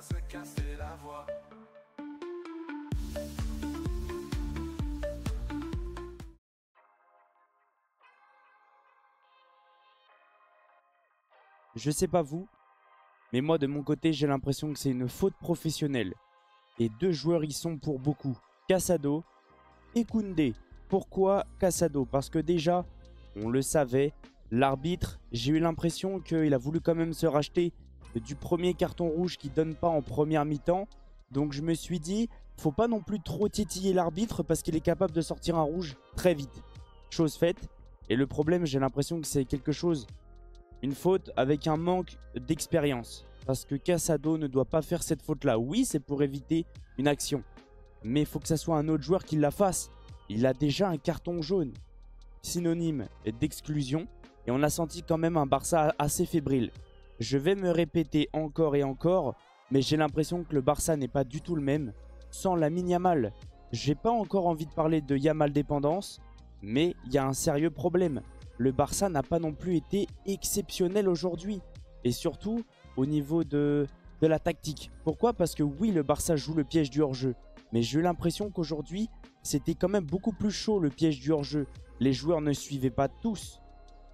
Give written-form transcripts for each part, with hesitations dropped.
se casser la voix. Je sais pas vous, mais moi de mon côté j'ai l'impression que c'est une faute professionnelle. Et deux joueurs y sont pour beaucoup, Casado et Koundé. Pourquoi Casado? Parce que déjà, on le savait, l'arbitre, j'ai eu l'impression qu'il a voulu quand même se racheter du premier carton rouge qu'il donne pas en première mi-temps. Donc je me suis dit, faut pas non plus trop titiller l'arbitre parce qu'il est capable de sortir un rouge très vite. Chose faite. Et le problème, j'ai l'impression que c'est quelque chose, une faute avec un manque d'expérience. Parce que Casado ne doit pas faire cette faute-là. Oui, c'est pour éviter une action. Mais il faut que ça soit un autre joueur qui la fasse. Il a déjà un carton jaune. Synonyme d'exclusion. Et on a senti quand même un Barça assez fébrile. Je vais me répéter encore et encore. Mais j'ai l'impression que le Barça n'est pas du tout le même sans Lamine Yamal. J'ai pas encore envie de parler de Yamal dépendance. Mais il y a un sérieux problème. Le Barça n'a pas non plus été exceptionnel aujourd'hui. Et surtout au niveau de la tactique. Pourquoi? Parce que oui, le Barça joue le piège du hors-jeu. Mais j'ai eu l'impression qu'aujourd'hui, c'était quand même beaucoup plus chaud le piège du hors-jeu. Les joueurs ne suivaient pas tous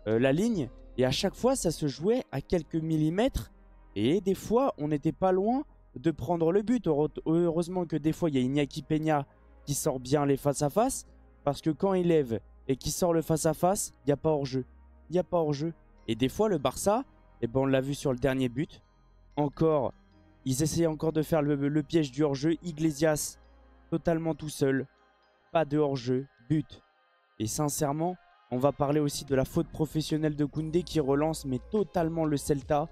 la ligne. Et à chaque fois, ça se jouait à quelques millimètres. Et des fois, on n'était pas loin de prendre le but. Heureusement que des fois, il y a Iñaki Peña qui sort bien les face-à-face. Parce que quand il lève et qu'il sort le face-à-face, il n'y a pas hors-jeu. Il n'y a pas hors-jeu. Et des fois, le Barça, eh ben, on l'a vu sur le dernier but. Encore, ils essayaient encore de faire le piège du hors-jeu. Iglesias, totalement tout seul. Pas de hors-jeu, but. Et sincèrement, on va parler aussi de la faute professionnelle de Koundé qui relance mais totalement le Celta.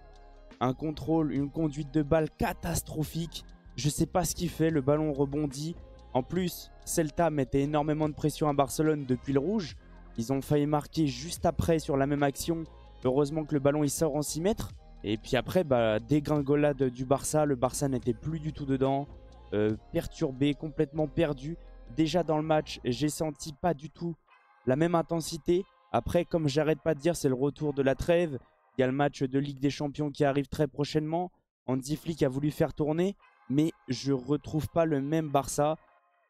Un contrôle, une conduite de balle catastrophique. Je ne sais pas ce qu'il fait, le ballon rebondit. En plus, Celta mettait énormément de pression à Barcelone depuis le rouge. Ils ont failli marquer juste après sur la même action. Heureusement que le ballon il sort en 6 mètres. Et puis après, dégringolade du Barça. Le Barça n'était plus du tout dedans. Perturbé, complètement perdu. Déjà dans le match, j'ai senti pas du tout la même intensité. Après, comme j'arrête pas de dire, c'est le retour de la trêve. Il y a le match de Ligue des Champions qui arrive très prochainement. Hansi Flick a voulu faire tourner. Mais je retrouve pas le même Barça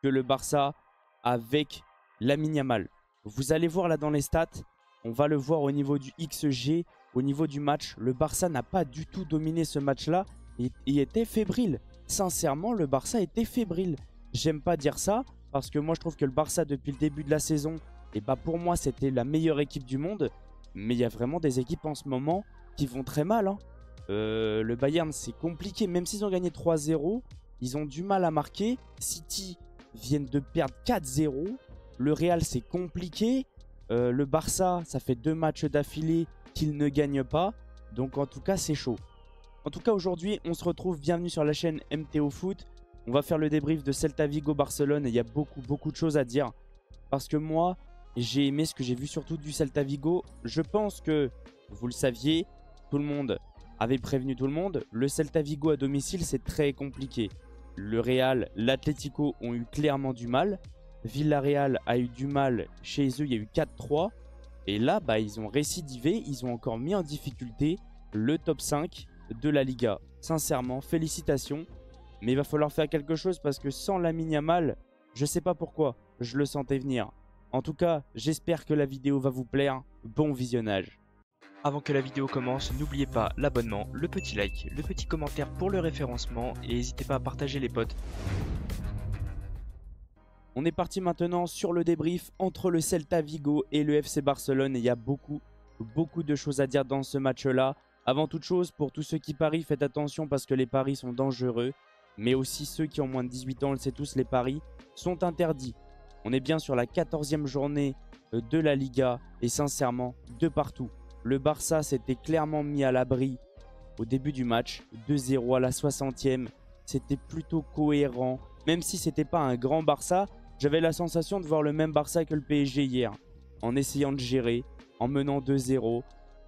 que le Barça avec Lamine Yamal. Vous allez voir là dans les stats, on va le voir au niveau du XG, au niveau du match. Le Barça n'a pas du tout dominé ce match-là. Il était fébrile. Sincèrement, le Barça était fébrile. J'aime pas dire ça parce que moi je trouve que le Barça depuis le début de la saison, et pour moi c'était la meilleure équipe du monde. Mais il y a vraiment des équipes en ce moment qui vont très mal. Hein. Le Bayern c'est compliqué, même s'ils ont gagné 3-0, ils ont du mal à marquer. City viennent de perdre 4-0. Le Real c'est compliqué. Le Barça ça fait 2 matchs d'affilée qu'ils ne gagnent pas. Donc en tout cas c'est chaud. En tout cas aujourd'hui on se retrouve, bienvenue sur la chaîne MTO Foot. On va faire le débrief de Celta Vigo Barcelone et il y a beaucoup de choses à dire. Parce que moi j'ai aimé ce que j'ai vu surtout du Celta Vigo. Je pense que vous le saviez, tout le monde avait prévenu tout le monde. Le Celta Vigo à domicile c'est très compliqué. Le Real, l'Atlético ont eu clairement du mal. Villarreal a eu du mal chez eux, il y a eu 4-3. Et là, ils ont récidivé, ils ont encore mis en difficulté le top 5 de la Liga. Sincèrement, félicitations. Mais il va falloir faire quelque chose parce que sans Lamine Yamal, je ne sais pas pourquoi, je le sentais venir. En tout cas, j'espère que la vidéo va vous plaire. Bon visionnage. Avant que la vidéo commence, n'oubliez pas l'abonnement, le petit like, le petit commentaire pour le référencement et n'hésitez pas à partager les potes. On est parti maintenant sur le débrief entre le Celta Vigo et le FC Barcelone. Et il y a beaucoup de choses à dire dans ce match-là. Avant toute chose, pour tous ceux qui parient, faites attention parce que les paris sont dangereux. Mais aussi ceux qui ont moins de 18 ans, on le sait tous, les paris sont interdits. On est bien sur la 14e journée de la Liga et sincèrement, de partout. Le Barça s'était clairement mis à l'abri au début du match. 2-0 à la 60e, c'était plutôt cohérent. Même si c'était pas un grand Barça, j'avais la sensation de voir le même Barça que le PSG hier. En essayant de gérer, en menant 2-0.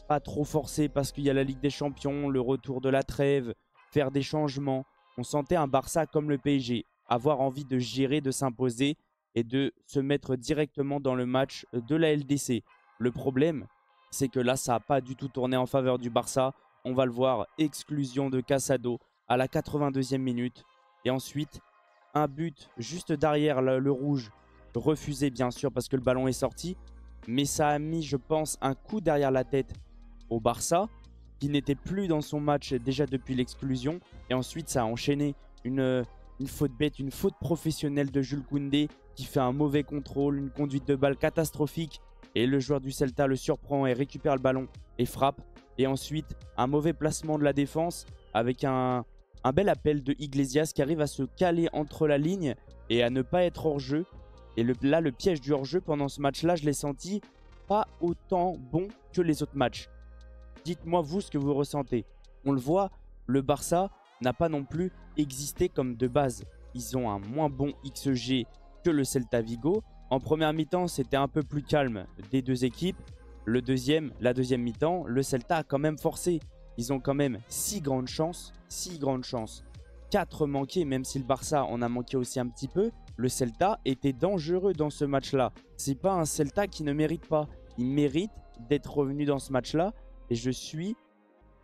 Pas trop forcé parce qu'il y a la Ligue des Champions, le retour de la trêve, faire des changements. On sentait un Barça comme le PSG, avoir envie de gérer, de s'imposer et de se mettre directement dans le match de la LDC. Le problème, c'est que là, ça n'a pas du tout tourné en faveur du Barça. On va le voir, exclusion de Casado à la 82e minute. Et ensuite, un but juste derrière le rouge, refusé bien sûr parce que le ballon est sorti. Mais ça a mis, je pense, un coup derrière la tête au Barça, qui n'était plus dans son match déjà depuis l'exclusion. Et ensuite, ça a enchaîné une faute bête, une faute professionnelle de Jules Koundé qui fait un mauvais contrôle, une conduite de balle catastrophique. Et le joueur du Celta le surprend et récupère le ballon et frappe. Et ensuite, un mauvais placement de la défense avec un bel appel de Iglesias qui arrive à se caler entre la ligne et à ne pas être hors jeu. Et là, le piège du hors-jeu pendant ce match-là, je l'ai senti pas autant bon que les autres matchs. Dites-moi vous ce que vous ressentez. On le voit, le Barça n'a pas non plus existé comme de base. Ils ont un moins bon XG que le Celta Vigo. En première mi-temps, c'était un peu plus calme des deux équipes. La deuxième mi-temps, le Celta a quand même forcé. Ils ont quand même 6 grandes chances. 6 grandes chances. 4 manquées, même si le Barça en a manqué aussi un petit peu. Le Celta était dangereux dans ce match-là. C'est pas un Celta qui ne mérite pas. Il mérite d'être revenu dans ce match-là. Et je suis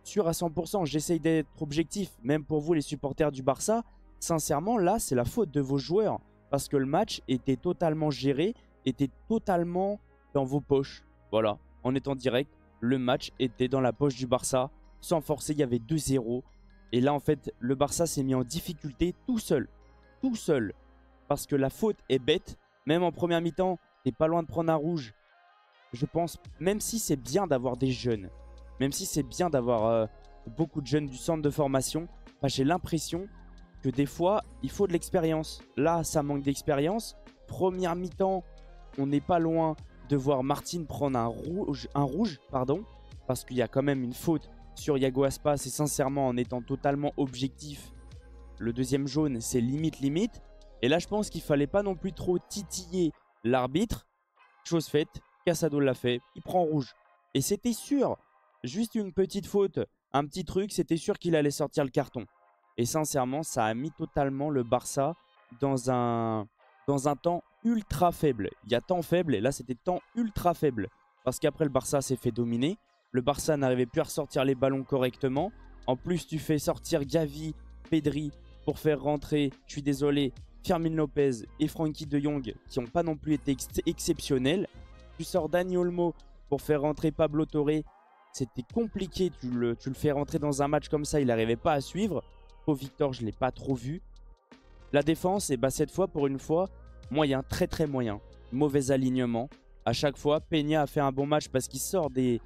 sûr à 100%. J'essaye d'être objectif. Même pour vous, les supporters du Barça. Sincèrement, là, c'est la faute de vos joueurs. Parce que le match était totalement géré. Était totalement dans vos poches. Voilà. En étant direct, le match était dans la poche du Barça. Sans forcer, il y avait 2-0. Et là, en fait, le Barça s'est mis en difficulté tout seul. Tout seul. Parce que la faute est bête. Même en première mi-temps, t'es pas loin de prendre un rouge. Je pense, même si c'est bien d'avoir des jeunes, même si c'est bien d'avoir beaucoup de jeunes du centre de formation, bah, j'ai l'impression que des fois, il faut de l'expérience. Là, ça manque d'expérience. Première mi-temps, on n'est pas loin de voir Martin prendre un rouge, parce qu'il y a quand même une faute sur Iago Aspas. Et sincèrement, en étant totalement objectif, le deuxième jaune, c'est limite. Et là, je pense qu'il ne fallait pas non plus trop titiller l'arbitre. Chose faite, Casado l'a fait, il prend rouge. Et c'était sûr, juste une petite faute, un petit truc, c'était sûr qu'il allait sortir le carton. Et sincèrement, ça a mis totalement le Barça dans un temps ultra faible. Il y a temps faible et là, c'était temps ultra faible. Parce qu'après, le Barça s'est fait dominer. Le Barça n'arrivait plus à ressortir les ballons correctement. En plus, tu fais sortir Gavi, Pedri pour faire rentrer, je suis désolé, Fermin Lopez et Frenkie de Jong qui n'ont pas non plus été exceptionnels. Tu sors Dani Olmo pour faire rentrer Pablo Torre. C'était compliqué, tu le fais rentrer dans un match comme ça, il n'arrivait pas à suivre. Pau Victor, je ne l'ai pas trop vu. La défense, et bah cette fois, pour une fois, moyen, très moyen. Mauvais alignement. À chaque fois, Peña a fait un bon match parce qu'il sort des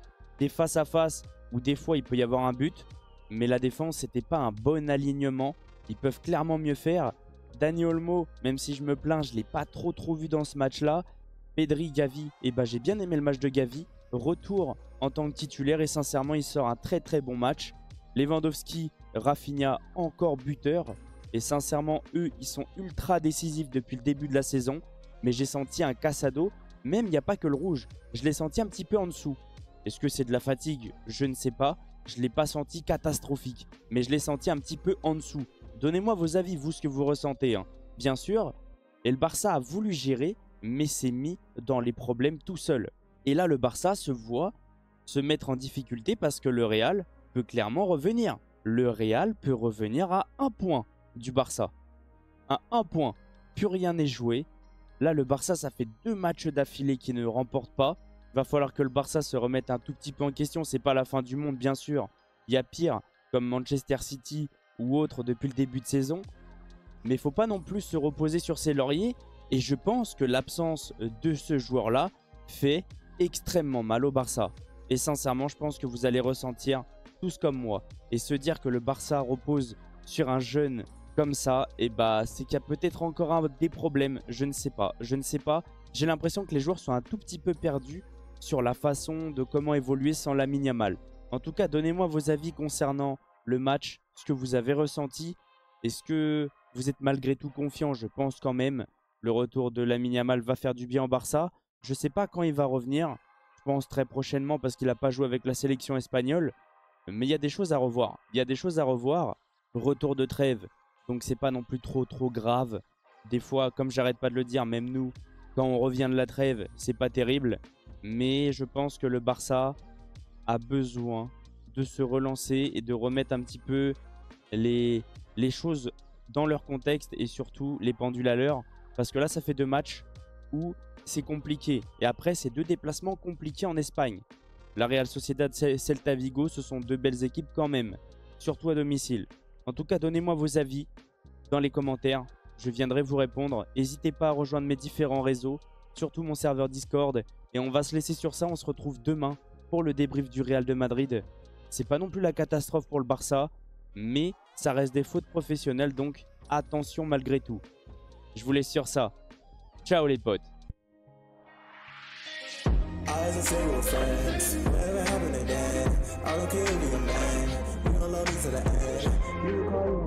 face-à-face où des fois il peut y avoir un but. Mais la défense, c'était pas un bon alignement. Ils peuvent clairement mieux faire. Dani Olmo, même si je me plains, je ne l'ai pas trop vu dans ce match-là. Pedri, Gavi, et bah j'ai bien aimé le match de Gavi. Retour en tant que titulaire et sincèrement, il sort un très bon match. Lewandowski, Rafinha, encore buteur. Et sincèrement, eux, ils sont ultra décisifs depuis le début de la saison. Mais j'ai senti un Casado, même il n'y a pas que le rouge. Je l'ai senti un petit peu en dessous. Est-ce que c'est de la fatigue? Je ne sais pas. Je ne l'ai pas senti catastrophique. Mais je l'ai senti un petit peu en dessous. Donnez-moi vos avis, vous, ce que vous ressentez. Hein. Bien sûr. Et le Barça a voulu gérer, mais s'est mis dans les problèmes tout seul. Et là, le Barça se voit se mettre en difficulté parce que le Real peut clairement revenir. Le Real peut revenir à 1 point du Barça. À 1 point. Plus rien n'est joué. Là, le Barça, ça fait 2 matchs d'affilée qui ne remportent pas. Il va falloir que le Barça se remette un tout petit peu en question. C'est pas la fin du monde, bien sûr. Il y a pire, comme Manchester City ou autre depuis le début de saison. Mais il ne faut pas non plus se reposer sur ses lauriers. Et je pense que l'absence de ce joueur-là fait extrêmement mal au Barça. Et sincèrement, je pense que vous allez ressentir tous comme moi. Et se dire que le Barça repose sur un jeune comme ça, et bah c'est qu'il y a peut-être encore des problèmes. Je ne sais pas. J'ai l'impression que les joueurs sont un tout petit peu perdus sur la façon de comment évoluer sans Lamine Yamal. En tout cas, donnez-moi vos avis concernant le match, ce que vous avez ressenti. Est-ce que vous êtes malgré tout confiant? Je pense quand même. Le retour de Lamine Yamal va faire du bien au Barça. Je ne sais pas quand il va revenir. Je pense très prochainement parce qu'il n'a pas joué avec la sélection espagnole. Mais il y a des choses à revoir. Retour de trêve. Donc c'est pas non plus trop grave. Des fois, comme j'arrête pas de le dire, même nous, quand on revient de la trêve, c'est pas terrible. Mais je pense que le Barça a besoin de se relancer et de remettre un petit peu les les choses dans leur contexte et surtout les pendules à l'heure. Parce que là, ça fait 2 matchs où c'est compliqué. Et après, c'est 2 déplacements compliqués en Espagne. La Real Sociedad, Celta Vigo, ce sont 2 belles équipes quand même. Surtout à domicile. En tout cas, donnez-moi vos avis dans les commentaires. Je viendrai vous répondre. N'hésitez pas à rejoindre mes différents réseaux. Surtout mon serveur Discord. Et on va se laisser sur ça. On se retrouve demain pour le débrief du Real de Madrid. C'est pas non plus la catastrophe pour le Barça. Mais ça reste des fautes professionnelles. Donc attention malgré tout. Je vous laisse sur ça. Ciao les potes. As a single friend, never having a dad. I don't care if you're a man, you don't love me to the end. You call